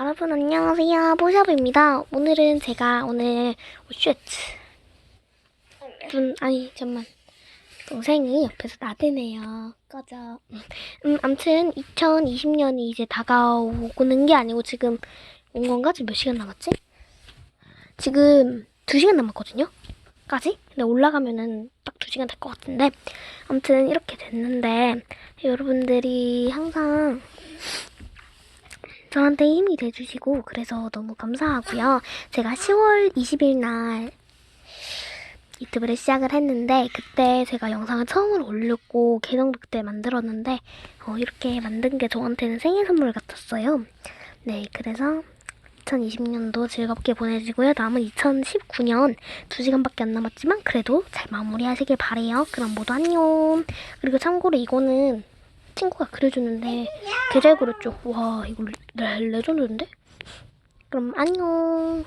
여러분 안녕하세요. 뽀샵입니다. 오늘은 제가 쉣. 잠만. 동생이 옆에서 나대네요. 꺼져. 암튼 2020년이 이제 다가오고는 게 아니고 지금 온 건가? 지금 몇 시간 남았지? 지금 2시간 남았거든요? 까지? 근데 올라가면은 딱 2시간 될 것 같은데 암튼 이렇게 됐는데 여러분들이 항상 저한테 힘이 돼주시고 그래서 너무 감사하고요. 제가 10월 20일 날 유튜브를 시작을 했는데 그때 제가 영상을 처음으로 올렸고 계정도 그때 만들었는데 이렇게 만든 게 저한테는 생일 선물 같았어요. 네, 그래서 2020년도 즐겁게 보내시고요. 남은 2019년 2시간밖에 안 남았지만 그래도 잘 마무리하시길 바래요. 그럼 모두 안녕. 그리고 참고로 이거는 친구가 그려주는데 개 잘 그렸죠. 와, 이거 레전드인데? 그럼 안녕.